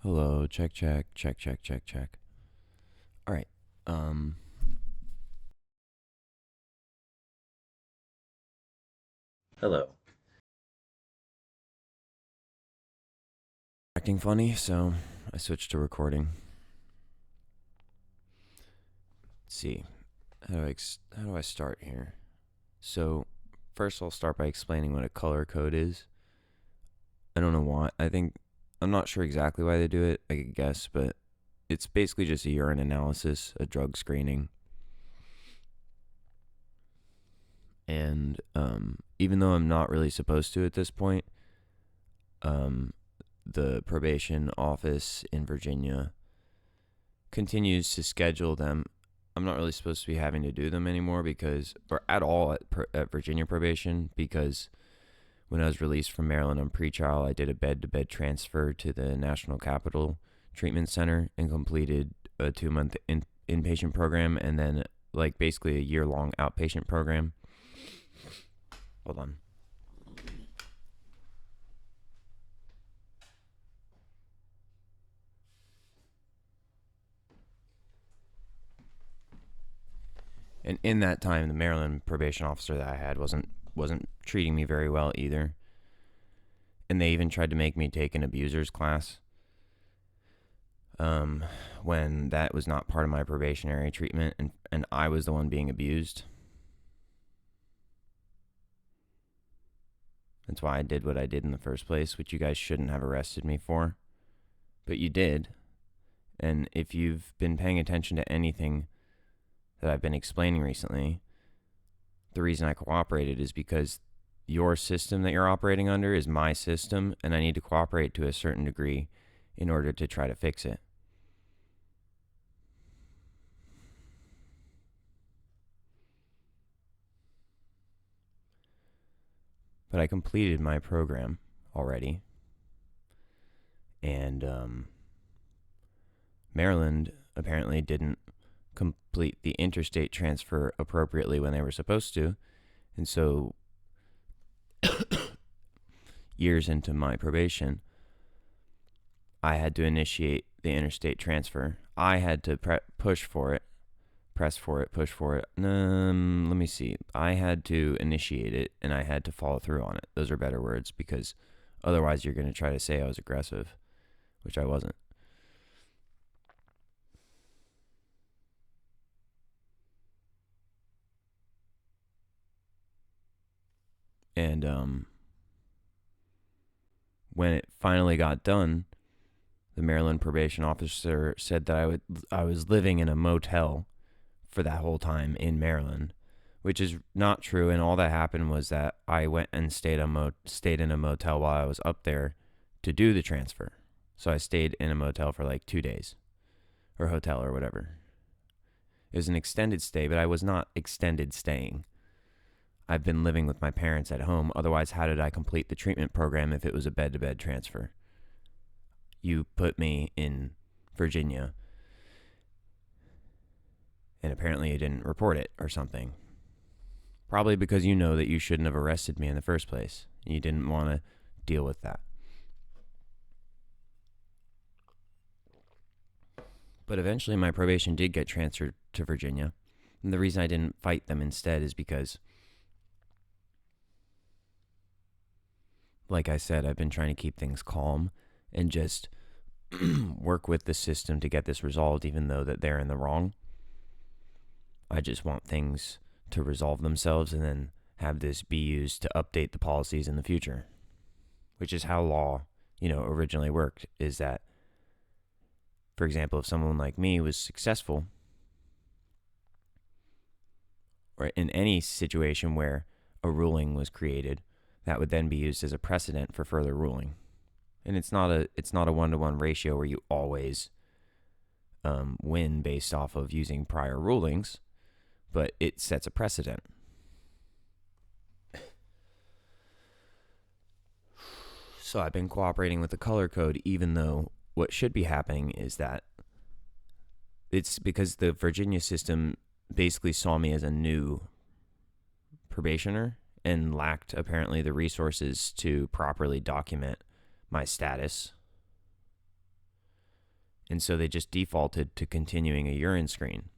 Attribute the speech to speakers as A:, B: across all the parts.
A: Hello, check, check, check, check, check, check. All right. Hello. Acting funny, so I switched to recording. Let's see. How do I start here? So, first I'll start by explaining what a color code is. I don't know why. I'm not sure exactly why they do it. I could guess, but it's basically just a urine analysis, a drug screening. And even though I'm not really supposed to at this point, the probation office in Virginia continues to schedule them. I'm not really supposed to be having to do them anymore or at all at Virginia probation, because when I was released from Maryland on pretrial, I did a bed-to-bed transfer to the National Capital Treatment Center and completed a 2-month inpatient program, and then basically a year-long outpatient program. Hold on. And in that time, the Maryland probation officer that I had wasn't treating me very well either. And they even tried to make me take an abuser's class, when that was not part of my probationary treatment, and I was the one being abused. That's why I did what I did in the first place, which you guys shouldn't have arrested me for. But you did. And if you've been paying attention to anything that I've been explaining recently, the reason I cooperated is because your system that you're operating under is my system, and I need to cooperate to a certain degree in order to try to fix it. But I completed my program already, and Maryland apparently didn't complete the interstate transfer appropriately when they were supposed to, and so years into my probation, I had to initiate the interstate transfer. I had to push for it, press for it, push for it. Let me see. I had to initiate it, and I had to follow through on it. Those are better words, because otherwise you're going to try to say I was aggressive, which I wasn't. And when it finally got done, the Maryland probation officer said that I was living in a motel for that whole time in Maryland, which is not true. And all that happened was that I went and stayed in a motel while I was up there to do the transfer. So I stayed in a motel for like 2 days, or hotel or whatever. It was an extended stay, but I was not extended staying. I've been living with my parents at home. Otherwise, how did I complete the treatment program if it was a bed-to-bed transfer? You put me in Virginia, and apparently you didn't report it or something. Probably because you know that you shouldn't have arrested me in the first place. You didn't want to deal with that. But eventually my probation did get transferred to Virginia. And the reason I didn't fight them instead is because, like I said, I've been trying to keep things calm and just work with the system to get this resolved, even though that they're in the wrong. I just want things to resolve themselves and then have this be used to update the policies in the future, which is how law, originally worked, is that, for example, if someone like me was successful, or in any situation where a ruling was created, that would then be used as a precedent for further ruling. And it's not a 1-to-1 ratio where you always win based off of using prior rulings, but it sets a precedent. So I've been cooperating with the color code, even though what should be happening is that it's because the Virginia system basically saw me as a new probationer and lacked apparently the resources to properly document my status. And so they just defaulted to continuing a urine screen.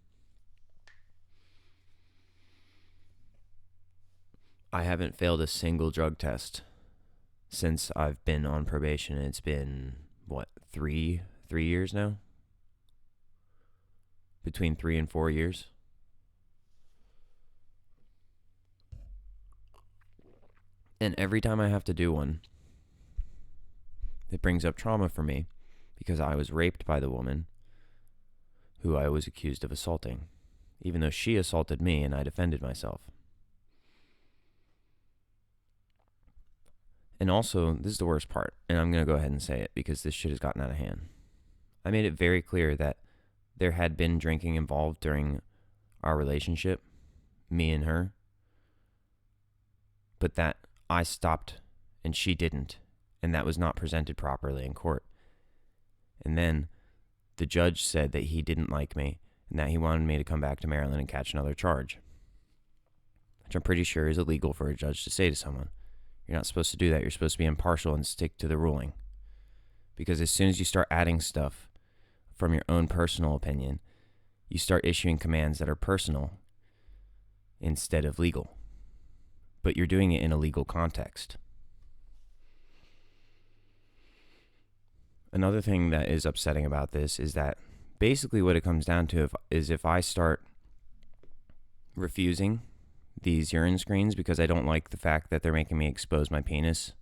A: I haven't failed a single drug test since I've been on probation. It's been, what, 3 years now? Between 3 and 4 years. And every time I have to do one, it brings up trauma for me because I was raped by the woman who I was accused of assaulting, even though she assaulted me and I defended myself. And also, this is the worst part, and I'm going to go ahead and say it because this shit has gotten out of hand. I made it very clear that there had been drinking involved during our relationship, me and her, but that I stopped and she didn't, and that was not presented properly in court. And then the judge said that he didn't like me and that he wanted me to come back to Maryland and catch another charge, which I'm pretty sure is illegal for a judge to say to someone. You're not supposed to do that. You're supposed to be impartial and stick to the ruling. Because as soon as you start adding stuff from your own personal opinion, you start issuing commands that are personal instead of legal. But you're doing it in a legal context. Another thing that is upsetting about this is that basically what it comes down to is if I start refusing these urine screens because I don't like the fact that they're making me expose my penis,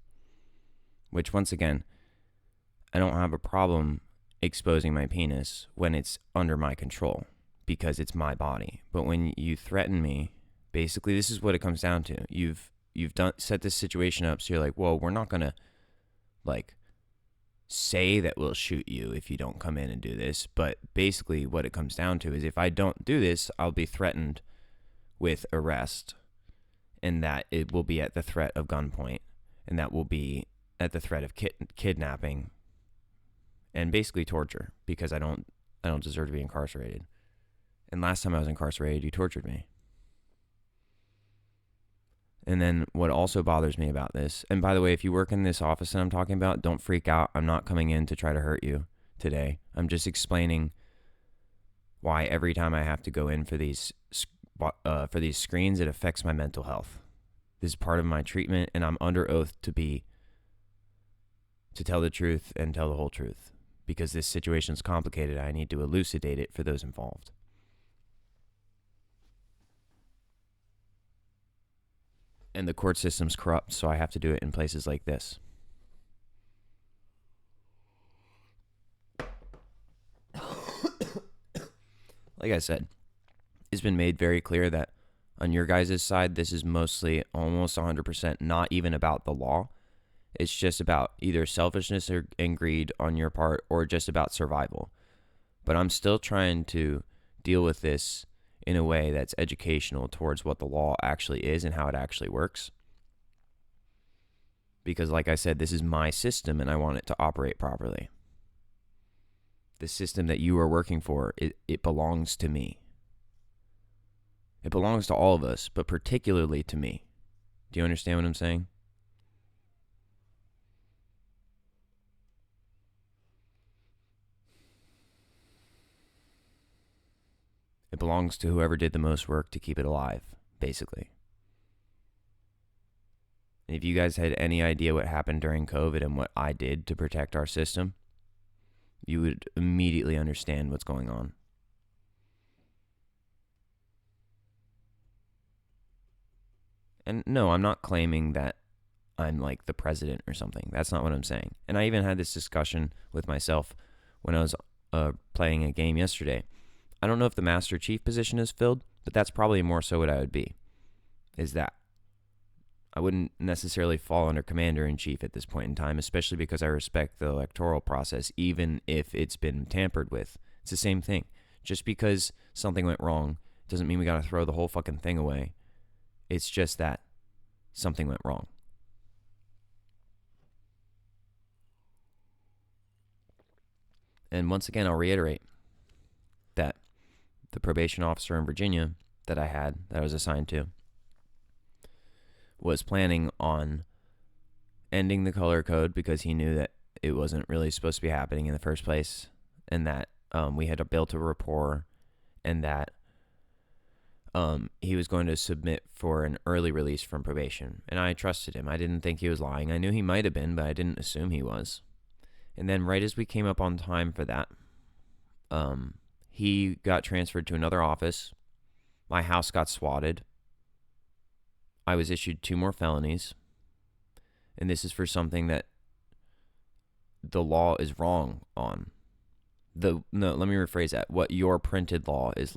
A: which once again, I don't have a problem exposing my penis when it's under my control because it's my body. But when you threaten me, basically this is what it comes down to. You've set this situation up so you're like, well, we're not gonna say that we'll shoot you if you don't come in and do this, but basically what it comes down to is if I don't do this, I'll be threatened with arrest, and that it will be at the threat of gunpoint, and that will be at the threat of kidnapping, and basically torture, because I don't deserve to be incarcerated. And last time I was incarcerated, you tortured me. And then what also bothers me about this, and by the way, if you work in this office that I'm talking about, don't freak out. I'm not coming in to try to hurt you today. I'm just explaining why every time I have to go in for these screens, it affects my mental health. This is part of my treatment, and I'm under oath to tell the truth and tell the whole truth, because this situation is complicated. I need to elucidate it for those involved. And the court system's corrupt, so I have to do it in places like this. Like I said, it's been made very clear that on your guys' side, this is mostly almost 100% not even about the law. It's just about either selfishness and greed on your part or just about survival. But I'm still trying to deal with this in a way that's educational towards what the law actually is and how it actually works. Because like I said, this is my system and I want it to operate properly. The system that you are working for, it belongs to me. It belongs to all of us, but particularly to me. Do you understand what I'm saying? It belongs to whoever did the most work to keep it alive, basically. And if you guys had any idea what happened during COVID and what I did to protect our system, you would immediately understand what's going on. And no, I'm not claiming that I'm like the president or something. That's not what I'm saying. And I even had this discussion with myself when I was playing a game yesterday. I don't know if the Master Chief position is filled, but that's probably more so what I would be, is that I wouldn't necessarily fall under Commander-in-Chief at this point in time, especially because I respect the electoral process, even if it's been tampered with. It's the same thing. Just because something went wrong doesn't mean we got to throw the whole fucking thing away. It's just that something went wrong. And once again, I'll reiterate that the probation officer in Virginia that I was assigned to, was planning on ending the color code because he knew that it wasn't really supposed to be happening in the first place. and that we had built a rapport, and that he was going to submit for an early release from probation. And I trusted him. I didn't think he was lying. I knew he might have been, but I didn't assume he was. And then right as we came up on time for that, he got transferred to another office. My house got swatted. I was issued 2 more felonies. And this is for something that the law is wrong on. Let me rephrase that. What your printed law is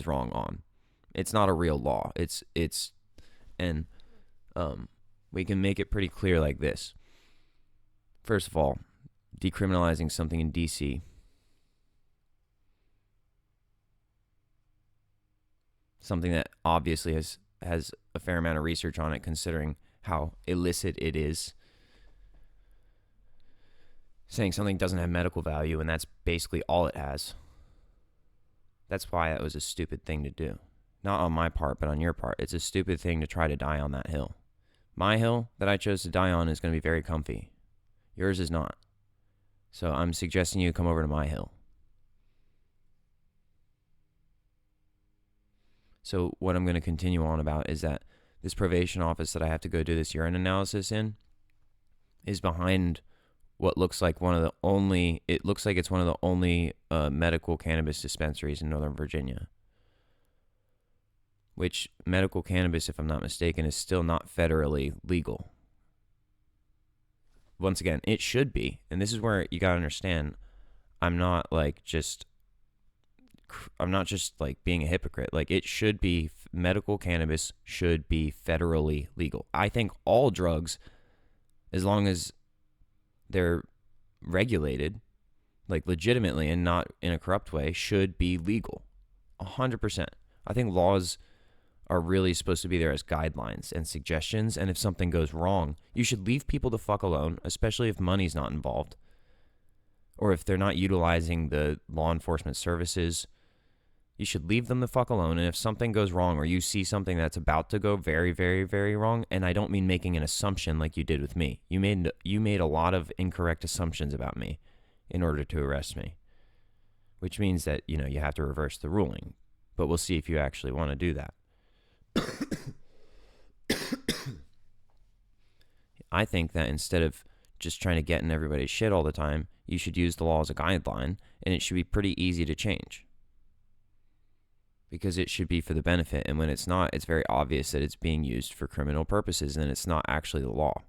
A: wrong on. It's not a real law. We can make it pretty clear like this. First of all, decriminalizing something in DC, something that obviously has a fair amount of research on it, considering how illicit it is. Saying something doesn't have medical value, and that's basically all it has. That's why that was a stupid thing to do. Not on my part, but on your part. It's a stupid thing to try to die on that hill. My hill that I chose to die on is going to be very comfy. Yours is not. So I'm suggesting you come over to my hill. So what I'm going to continue on about is that this probation office that I have to go do this urine analysis in is behind what looks like it's one of the only medical cannabis dispensaries in Northern Virginia. Which medical cannabis, if I'm not mistaken, is still not federally legal. Once again, it should be. And this is where you got to understand, I'm not just like being a hypocrite. Like, it should be, medical cannabis should be federally legal. I think all drugs, as long as they're regulated, like legitimately and not in a corrupt way, should be legal. 100%. I think laws are really supposed to be there as guidelines and suggestions, and if something goes wrong, you should leave people the fuck alone, especially if money's not involved, or if they're not utilizing the law enforcement services. You should leave them the fuck alone, and if something goes wrong, or you see something that's about to go very, very, very wrong, and I don't mean making an assumption like you did with me. You made a lot of incorrect assumptions about me in order to arrest me, which means that, you have to reverse the ruling, but we'll see if you actually want to do that. I think that instead of just trying to get in everybody's shit all the time, you should use the law as a guideline, and it should be pretty easy to change. Because it should be for the benefit, and when it's not, it's very obvious that it's being used for criminal purposes, and it's not actually the law.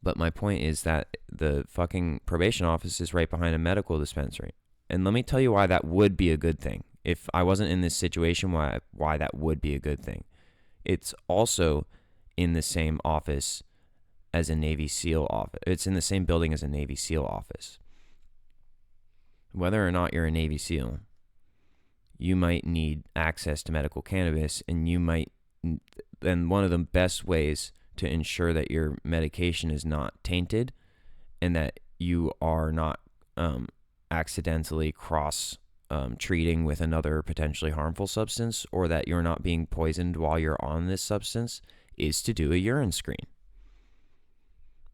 A: But my point is that the fucking probation office is right behind a medical dispensary. And let me tell you why that would be a good thing. If I wasn't in this situation, why that would be a good thing. It's also in the same office as a Navy SEAL office. It's in the same building as a Navy SEAL office. Whether or not you're a Navy SEAL, you might need access to medical cannabis, and one of the best ways to ensure that your medication is not tainted and that you are not accidentally treating with another potentially harmful substance, or that you're not being poisoned while you're on this substance, is to do a urine screen.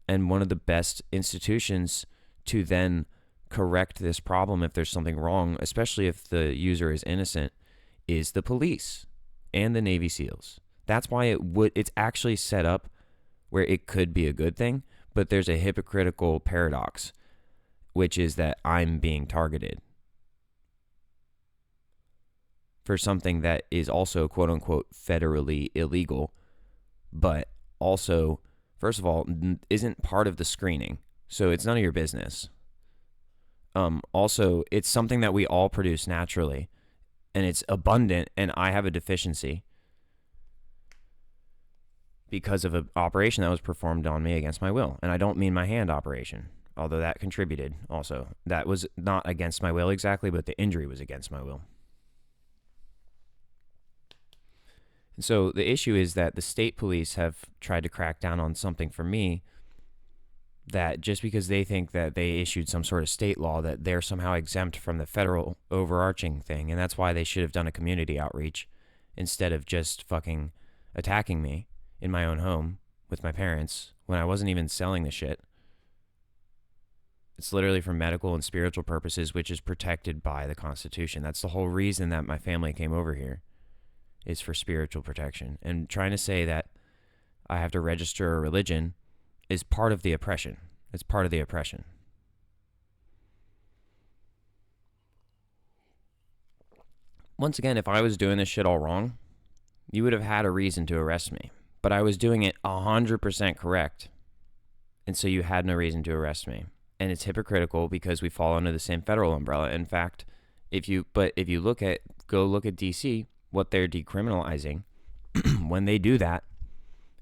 A: And one of the best institutions to then correct this problem if there's something wrong, especially if the user is innocent, is the police and the Navy SEALs. That's why it's actually set up where it could be a good thing, but there's a hypocritical paradox, which is that I'm being targeted for something that is also quote unquote federally illegal, but also, first of all, isn't part of the screening. So it's none of your business. Also, it's something that we all produce naturally, and it's abundant, and I have a deficiency because of an operation that was performed on me against my will. And I don't mean my hand operation, although that contributed also. That was not against my will exactly, but the injury was against my will. And so the issue is that the state police have tried to crack down on something for me, that just because they think that they issued some sort of state law, that they're somehow exempt from the federal overarching thing. And that's why they should have done a community outreach instead of just fucking attacking me in my own home with my parents when I wasn't even selling the shit. It's literally for medical and spiritual purposes, which is protected by the Constitution. That's the whole reason that my family came over here, is for spiritual protection. And trying to say that I have to register a religion is part of the oppression. It's part of the oppression. Once again, if I was doing this shit all wrong, you would have had a reason to arrest me. But I was doing it 100% correct. And so you had no reason to arrest me. And it's hypocritical because we fall under the same federal umbrella. In fact, if you go look at DC, what they're decriminalizing, when they do that,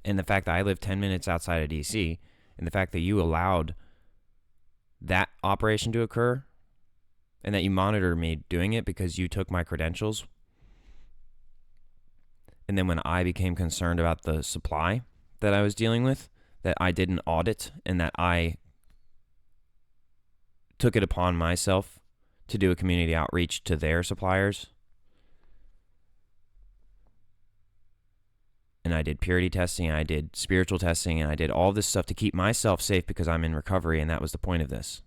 A: and the fact that I live 10 minutes outside of DC, and the fact that you allowed that operation to occur, and that you monitored me doing it because you took my credentials, and then when I became concerned about the supply that I was dealing with, that I did an audit, and that I took it upon myself to do a community outreach to their suppliers. And I did purity testing, and I did spiritual testing, and I did all this stuff to keep myself safe because I'm in recovery, and that was the point of this.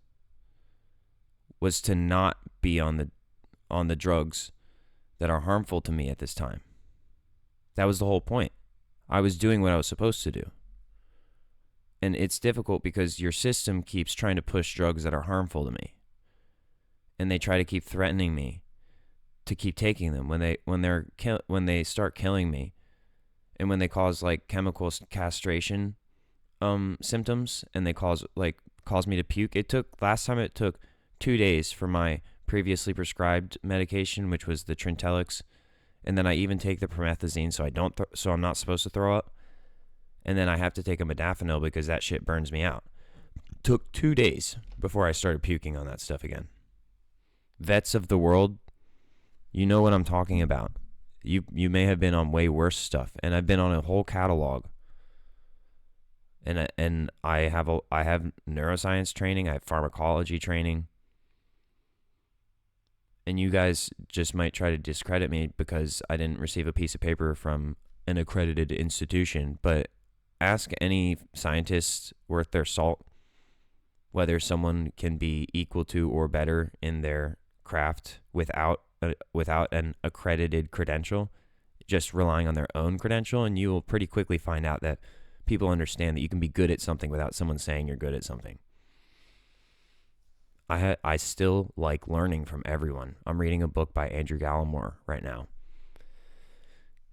A: Was to not be on the drugs that are harmful to me at this time. That was the whole point. I was doing what I was supposed to do. And it's difficult because your system keeps trying to push drugs that are harmful to me. And they try to keep threatening me to keep taking them when they start killing me, and when they cause like chemical castration symptoms, and they cause me to puke. Last time it took 2 days for my previously prescribed medication, which was the Trintellix, and then I even take the promethazine so I'm not supposed to throw up. And then I have to take a modafinil because that shit burns me out. Took 2 days before I started puking on that stuff again. Vets of the world, you know what I'm talking about. You may have been on way worse stuff, and I've been on a whole catalog. And I have neuroscience training, I have pharmacology training. And you guys just might try to discredit me because I didn't receive a piece of paper from an accredited institution, but ask any scientist worth their salt whether someone can be equal to or better in their craft without an accredited credential, just relying on their own credential, and you will pretty quickly find out that people understand that you can be good at something without someone saying you're good at something. I still like learning from everyone. I'm reading a book by Andrew Gallimore right now,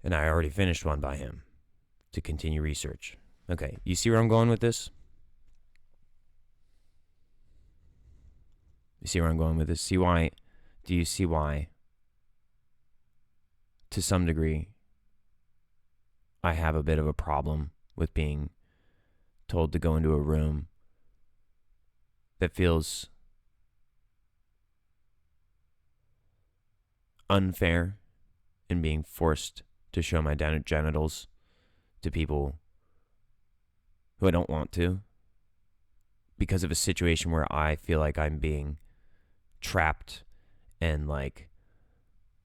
A: and I already finished one by him to continue research. Okay, you see where I'm going with this? You see where I'm going with this? Do you see why, to some degree, I have a bit of a problem with being told to go into a room that feels unfair and being forced to show my genitals to people who I don't want to, because of a situation where I feel like I'm being trapped, and like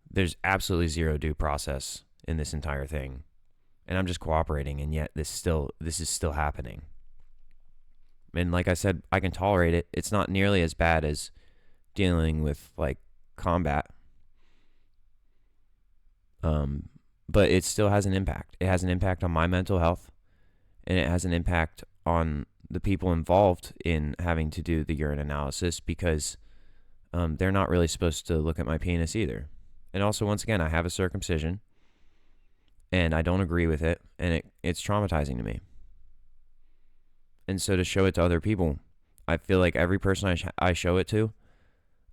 A: there's absolutely zero due process in this entire thing, and I'm just cooperating, and yet this is still happening. And like I said, I can tolerate it. It's not nearly as bad as dealing with like combat, but it still has an impact. It has an impact on my mental health, and it has an impact on the people involved in having to do the urine analysis, because they're not really supposed to look at my penis either. And also, once again, I have a circumcision, and I don't agree with it, and it's traumatizing to me. And so to show it to other people, I feel like every person I show it to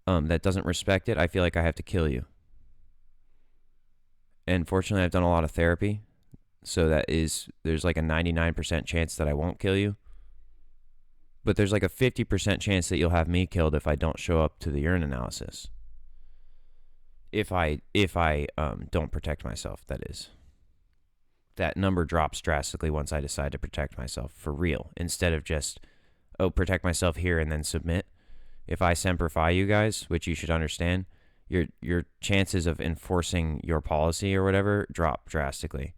A: that doesn't respect it, I feel like I have to kill you. And fortunately, I've done a lot of therapy, so there's like a 99% chance that I won't kill you. But there's like a 50% chance that you'll have me killed if I don't show up to the urine analysis. If I don't protect myself, that is. That number drops drastically once I decide to protect myself for real, instead of just, protect myself here and then submit. If I Semper Fi you guys, which you should understand, your chances of enforcing your policy or whatever drop drastically.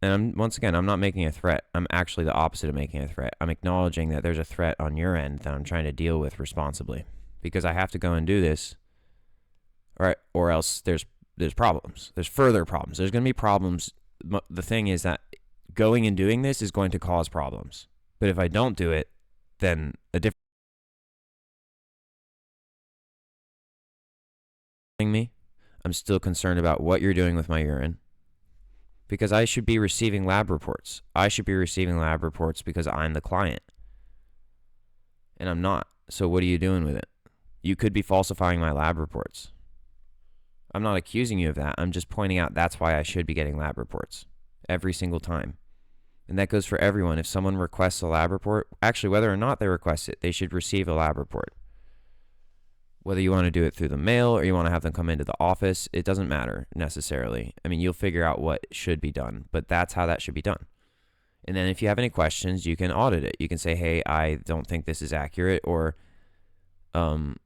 A: And once again, I'm not making a threat. I'm actually the opposite of making a threat. I'm acknowledging that there's a threat on your end that I'm trying to deal with responsibly, because I have to go and do this, or else there's problems. There's further problems. There's going to be problems. The thing is that going and doing this is going to cause problems. But if I don't do it, then a different me. I'm still concerned about what you're doing with my urine, because I should be receiving lab reports. I should be receiving lab reports because I'm the client. And I'm not. So what are you doing with it? You could be falsifying my lab reports. I'm not accusing you of that. I'm just pointing out that's why I should be getting lab reports every single time. And that goes for everyone. If someone requests a lab report, actually, whether or not they request it, they should receive a lab report. Whether you want to do it through the mail or you want to have them come into the office, it doesn't matter necessarily. I mean, you'll figure out what should be done, but that's how that should be done. And then if you have any questions, you can audit it. You can say, hey, I don't think this is accurate, or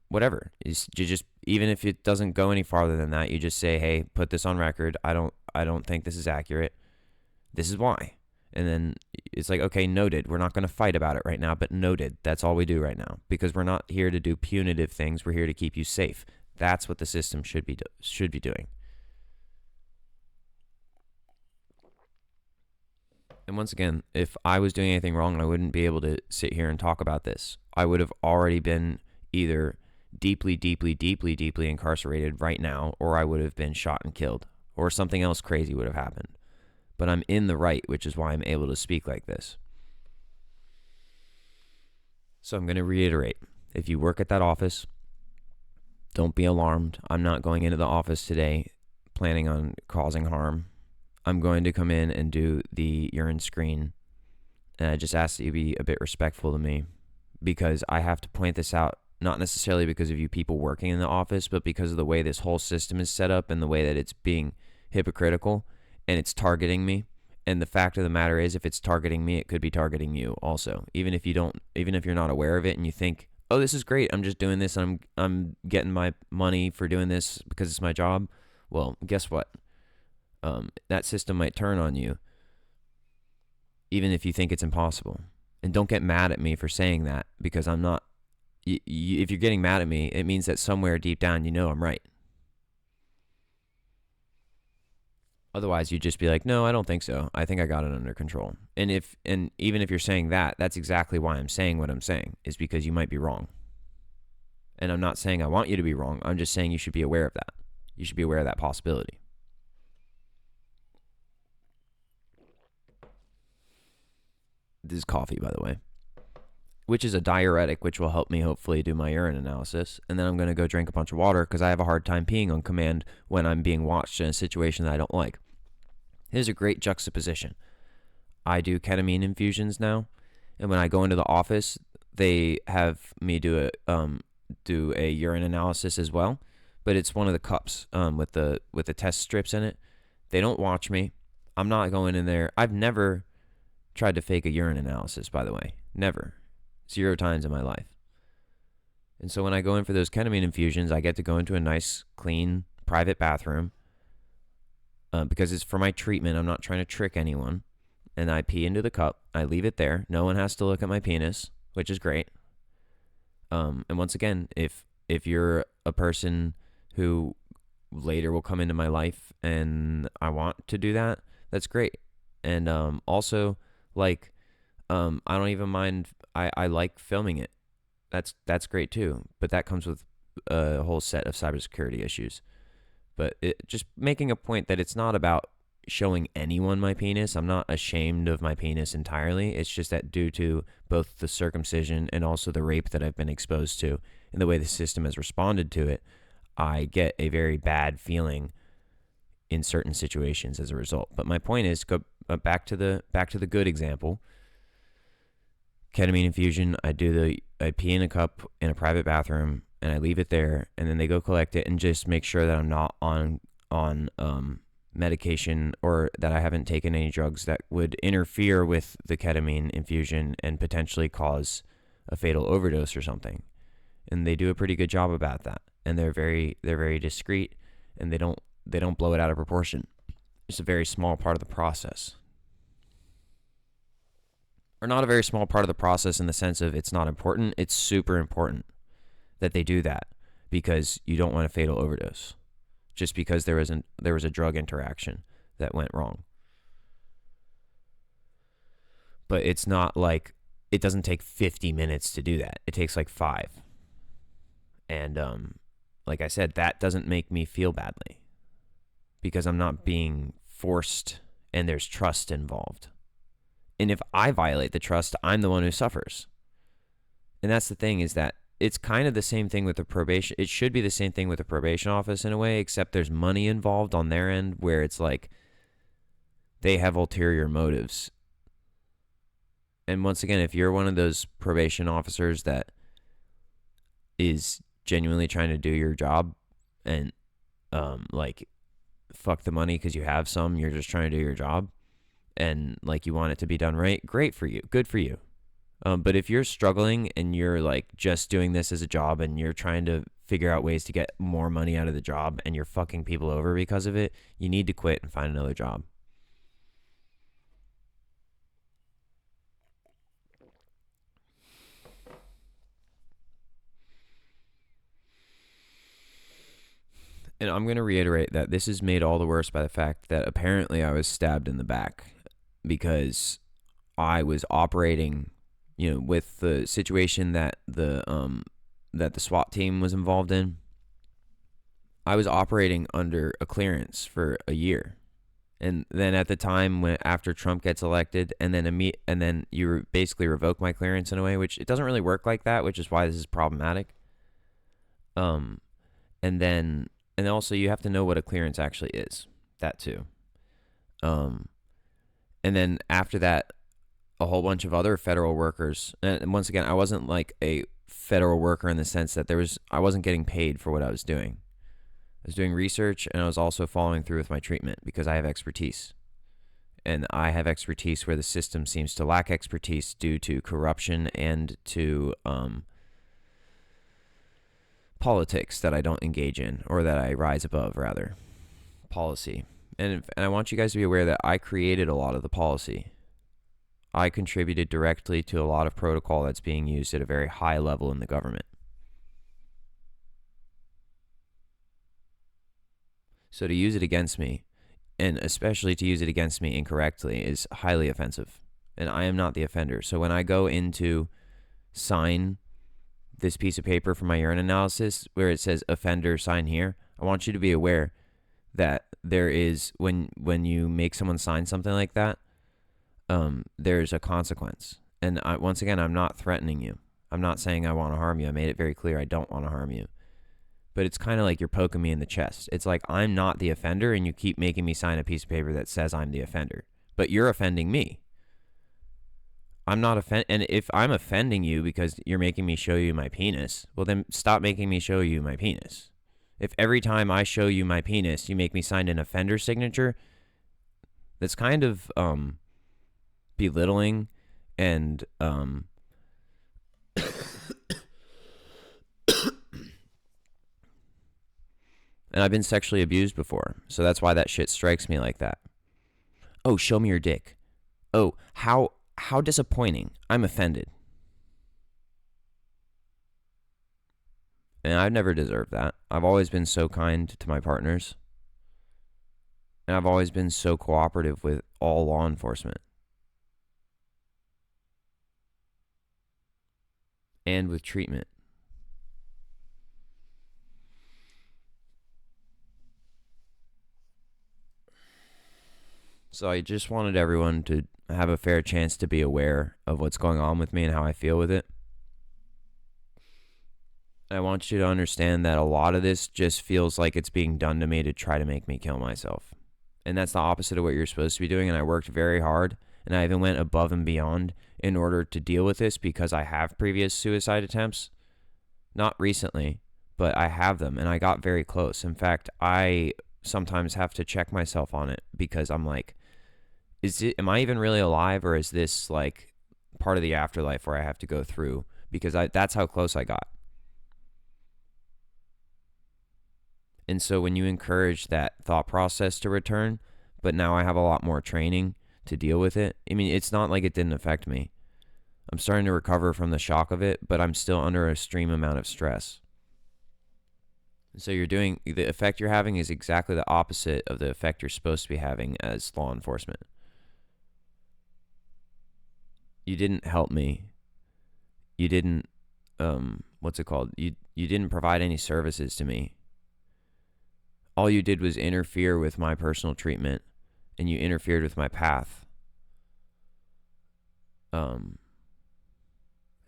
A: whatever. You just, even if it doesn't go any farther than that, you just say, hey, put this on record. I don't think this is accurate. This is why. And then it's like, okay, noted. We're not going to fight about it right now, but noted. That's all we do right now, because we're not here to do punitive things. We're here to keep you safe. That's what the system should be doing. And once again, if I was doing anything wrong, I wouldn't be able to sit here and talk about this. I would have already been either deeply, deeply, deeply, deeply incarcerated right now, or I would have been shot and killed, or something else crazy would have happened. But I'm in the right, which is why I'm able to speak like this. So I'm going to reiterate. If you work at that office, don't be alarmed. I'm not going into the office today planning on causing harm. I'm going to come in and do the urine screen. And I just ask that you be a bit respectful to me, because I have to point this out, not necessarily because of you people working in the office, but because of the way this whole system is set up and the way that it's being hypocritical. And it's targeting me. And the fact of the matter is, if it's targeting me, it could be targeting you also. Even if you're not aware of it and you think, oh, this is great, I'm just doing this, I'm getting my money for doing this because it's my job. Well, guess what? That system might turn on you, even if you think it's impossible. And don't get mad at me for saying that, because I'm not. If you're getting mad at me, it means that somewhere deep down you know I'm right. Otherwise, you'd just be like, no, I don't think so. I think I got it under control. And even if you're saying that, that's exactly why I'm saying what I'm saying, is because you might be wrong. And I'm not saying I want you to be wrong. I'm just saying you should be aware of that. You should be aware of that possibility. This is coffee, by the way, which is a diuretic, which will help me hopefully do my urine analysis. And then I'm going to go drink a bunch of water, because I have a hard time peeing on command when I'm being watched in a situation that I don't like. Here's a great juxtaposition. I do ketamine infusions now, and when I go into the office, they have me do a urine analysis as well, but it's one of the cups with the test strips in it. They don't watch me. I'm not going in there. I've never tried to fake a urine analysis, by the way. Never. 0 times in my life. And so when I go in for those ketamine infusions, I get to go into a nice, clean, private bathroom. Because it's for my treatment. I'm not trying to trick anyone. And I pee into the cup. I leave it there. No one has to look at my penis, which is great. And once again, if you're a person who later will come into my life and I want to do that, that's great. And also, like, I don't even mind. I like filming it. That's great too. But that comes with a whole set of cybersecurity issues. But just making a point that it's not about showing anyone my penis. I'm not ashamed of my penis entirely. It's just that due to both the circumcision and also the rape that I've been exposed to and the way the system has responded to it, I get a very bad feeling in certain situations as a result. But my point is, go back to the good example. Ketamine infusion, I pee in a cup in a private bathroom, and I leave it there, and then they go collect it and just make sure that I'm not on medication, or that I haven't taken any drugs that would interfere with the ketamine infusion and potentially cause a fatal overdose or something. And they do a pretty good job about that. And they're very discreet, and they don't blow it out of proportion. It's a very small part of the process. or not a very small part of the process in the sense of it's not important. It's super important that they do that because you don't want a fatal overdose just because there was a drug interaction that went wrong. But it's not like it doesn't take 50 minutes to do that. It takes like 5. And like I said, that doesn't make me feel badly because I'm not being forced and there's trust involved. And if I violate the trust, I'm the one who suffers. And that's the thing, is that it's kind of the same thing with the probation. It should be the same thing with the probation office in a way, except there's money involved on their end where it's like they have ulterior motives. And once again, if you're one of those probation officers that is genuinely trying to do your job and like fuck the money because you have some, you're just trying to do your job and like you want it to be done right, great for you, good for you. But if you're struggling and you're like just doing this as a job and you're trying to figure out ways to get more money out of the job and you're fucking people over because of it, you need to quit and find another job. And I'm going to reiterate that this is made all the worse by the fact that apparently I was stabbed in the back because I was operating, with the situation that the SWAT team was involved in. I was operating under a clearance for a year. And then at the time after Trump gets elected and then you basically revoke my clearance in a way, which it doesn't really work like that, which is why this is problematic. And also you have to know what a clearance actually is. That too. And then after that, a whole bunch of other federal workers, and once again, I wasn't like a federal worker in the sense that I wasn't getting paid for what I was doing. I was doing research and I was also following through with my treatment because I have expertise. And I have expertise where the system seems to lack expertise due to corruption and to politics that I don't engage in, or that I rise above, rather. Policy. And I want you guys to be aware that I created a lot of the policy. I contributed directly to a lot of protocol that's being used at a very high level in the government. So to use it against me, and especially to use it against me incorrectly, is highly offensive. And I am not the offender. So when I go in to sign this piece of paper for my urine analysis where it says offender, sign here, I want you to be aware that there is, when you make someone sign something like that, there's a consequence. And once again, I'm not threatening you. I'm not saying I want to harm you. I made it very clear I don't want to harm you. But it's kind of like you're poking me in the chest. It's like I'm not the offender and you keep making me sign a piece of paper that says I'm the offender. But you're offending me. I'm not and if I'm offending you because you're making me show you my penis, well then stop making me show you my penis. If every time I show you my penis, you make me sign an offender signature, that's kind of belittling and and I've been sexually abused before, so that's why that shit strikes me like that. Oh, show me your dick. Oh, how disappointing. I'm offended. And I've never deserved that. I've always been so kind to my partners. And I've always been so cooperative with all law enforcement. And with treatment. So I just wanted everyone to have a fair chance to be aware of what's going on with me and how I feel with it. I want you to understand that a lot of this just feels like it's being done to me to try to make me kill myself. And that's the opposite of what you're supposed to be doing. And I worked very hard, and I even went above and beyond in order to deal with this because I have previous suicide attempts. Not recently, but I have them, and I got very close. In fact, I sometimes have to check myself on it because I'm like, am I even really alive, or is this like part of the afterlife where I have to go through? Because that's how close I got. And so when you encourage that thought process to return, but now I have a lot more training to deal with it. I mean, it's not like it didn't affect me. I'm starting to recover from the shock of it, but I'm still under a extreme amount of stress. So the effect you're having is exactly the opposite of the effect you're supposed to be having as law enforcement. You didn't help me. You didn't, what's it called? You didn't provide any services to me. All you did was interfere with my personal treatment, and you interfered with my path. And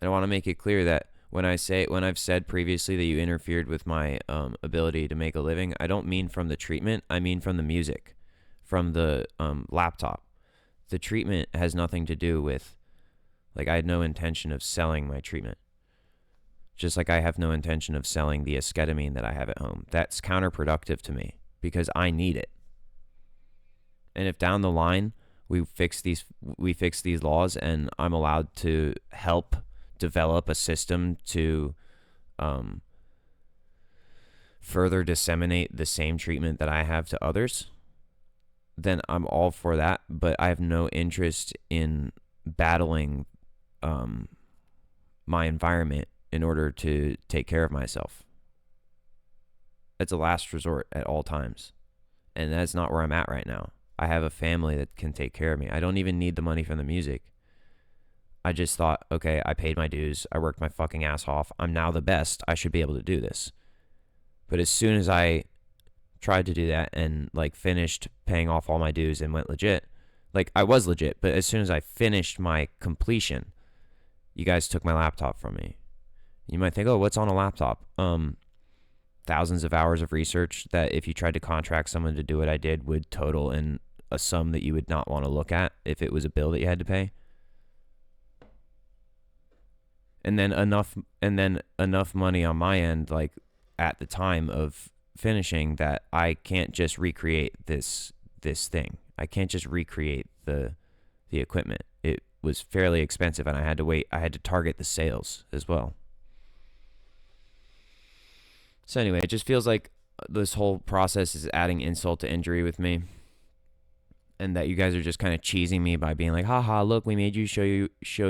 A: I want to make it clear that when I've said previously that you interfered with my ability to make a living, I don't mean from the treatment. I mean from the music, from the laptop. The treatment has nothing to do with, like, I had no intention of selling my treatment. Just like I have no intention of selling the esketamine that I have at home. That's counterproductive to me because I need it. And if down the line we fix these laws and I'm allowed to help develop a system to further disseminate the same treatment that I have to others, then I'm all for that. But I have no interest in battling my environment in order to take care of myself. It's a last resort at all times. And that's not where I'm at right now. I have a family that can take care of me. I don't even need the money from the music. I just thought, okay, I paid my dues. I worked my fucking ass off. I'm now the best. I should be able to do this. But as soon as I tried to do that and like finished paying off all my dues and went legit, like I was legit, but as soon as I finished my completion, you guys took my laptop from me. You might think, oh, what's on a laptop? Thousands of hours of research that if you tried to contract someone to do what I did would total in a sum that you would not want to look at if it was a bill that you had to pay. And then enough money on my end, like at the time of finishing, that I can't just recreate this thing. I can't just recreate the equipment. It was fairly expensive and I had to wait. I had to target the sales as well. So anyway, it just feels like this whole process is adding insult to injury with me. And that you guys are just kind of cheesing me by being like, haha, look, we made you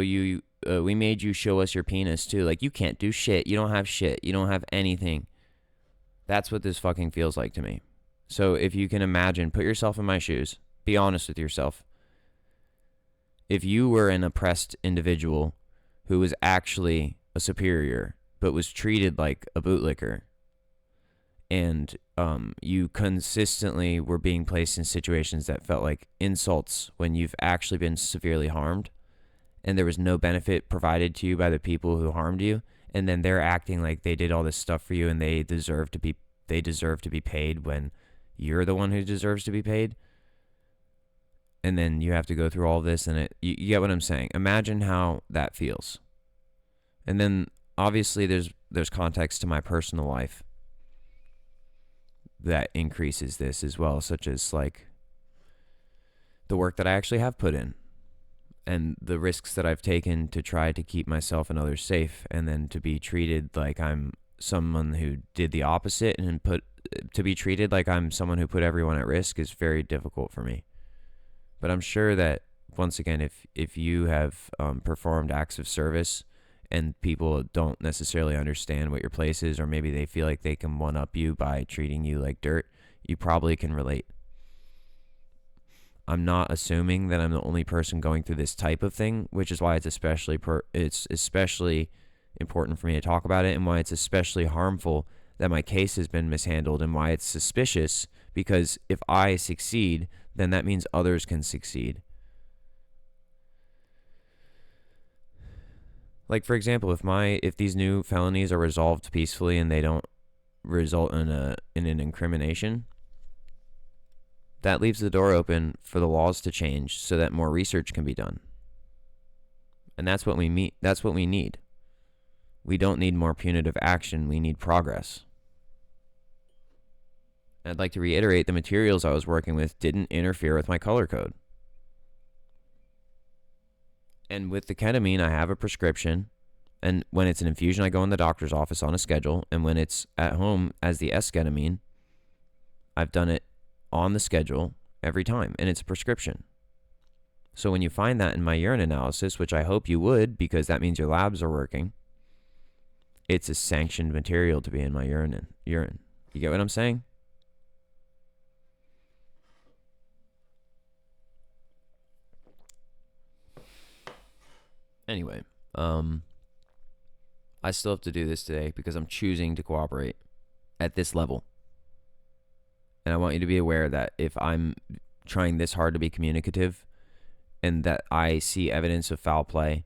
A: we made you show us your penis too. Like, you can't do shit. You don't have shit. You don't have anything. That's what this fucking feels like to me. So if you can imagine, put yourself in my shoes. Be honest with yourself. If you were an oppressed individual who was actually a superior, but was treated like a bootlicker, and you consistently were being placed in situations that felt like insults when you've actually been severely harmed, and there was no benefit provided to you by the people who harmed you, and then they're acting like they did all this stuff for you and they deserve to be paid when you're the one who deserves to be paid. And then you have to go through all this, and you get what I'm saying. Imagine how that feels. And then obviously there's context to my personal life that increases this as well, such as like the work that I actually have put in and the risks that I've taken to try to keep myself and others safe, and then to be treated like I'm someone who did the opposite and to be treated like I'm someone who put everyone at risk is very difficult for me. But I'm sure that, once again, if you have performed acts of service and people don't necessarily understand what your place is, or maybe they feel like they can one-up you by treating you like dirt, you probably can relate. I'm not assuming that I'm the only person going through this type of thing, which is why it's especially important for me to talk about it, and why it's especially harmful that my case has been mishandled, and why it's suspicious, because if I succeed, then that means others can succeed. Like, for example, if these new felonies are resolved peacefully and they don't result in an incrimination, that leaves the door open for the laws to change so that more research can be done. And that's what we need. We don't need more punitive action, we need progress. I'd like to reiterate, the materials I was working with didn't interfere with my color code. And with the ketamine, I have a prescription. And when it's an infusion, I go in the doctor's office on a schedule. And when it's at home as the esketamine, I've done it on the schedule every time. And it's a prescription. So when you find that in my urine analysis, which I hope you would, because that means your labs are working, it's a sanctioned material to be in my urine. You get what I'm saying? Anyway, I still have to do this today because I'm choosing to cooperate at this level. And I want you to be aware that if I'm trying this hard to be communicative and that I see evidence of foul play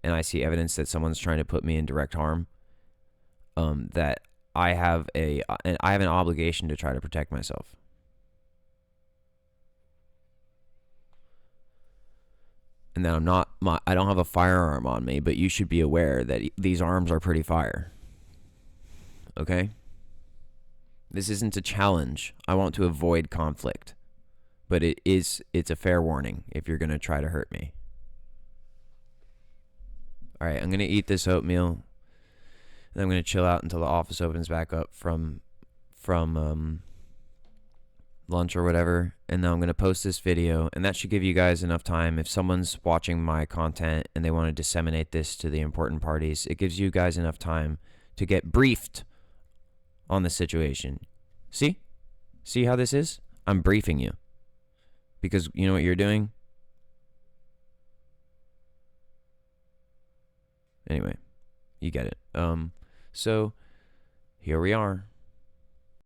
A: and I see evidence that someone's trying to put me in direct harm, that I have an obligation to try to protect myself. And that I don't have a firearm on me, but you should be aware that these arms are pretty fire. Okay? This isn't a challenge. I want to avoid conflict. But it's a fair warning if you're going to try to hurt me. All right, I'm going to eat this oatmeal. And I'm going to chill out until the office opens back up from lunch or whatever. And then I'm going to post this video. And that should give you guys enough time. If someone's watching my content and they want to disseminate this to the important parties, it gives you guys enough time to get briefed on the situation. See how this is? I'm briefing you. Because you know what you're doing? Anyway, you get it. So here we are.